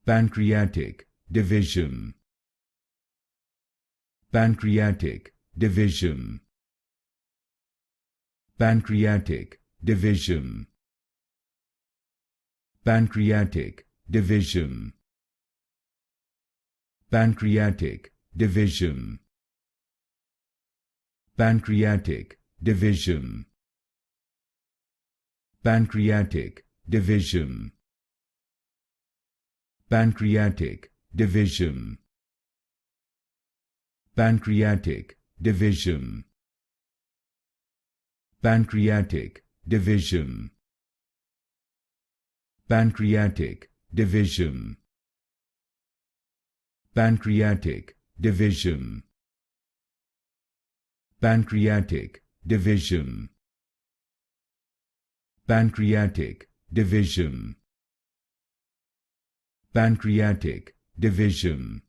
Pancreatic Divisum. Pancreatic Divisum. Pancreatic Divisum. Pancreatic Divisum. Pancreatic Divisum. Pancreatic Divisum. Pancreatic Divisum. Pancreatic Divisum. Pancreatic Divisum. Pancreatic Divisum. Pancreatic Divisum. Pancreatic Divisum. Pancreatic Divisum. Pancreatic Divisum. Pancreatic Divisum.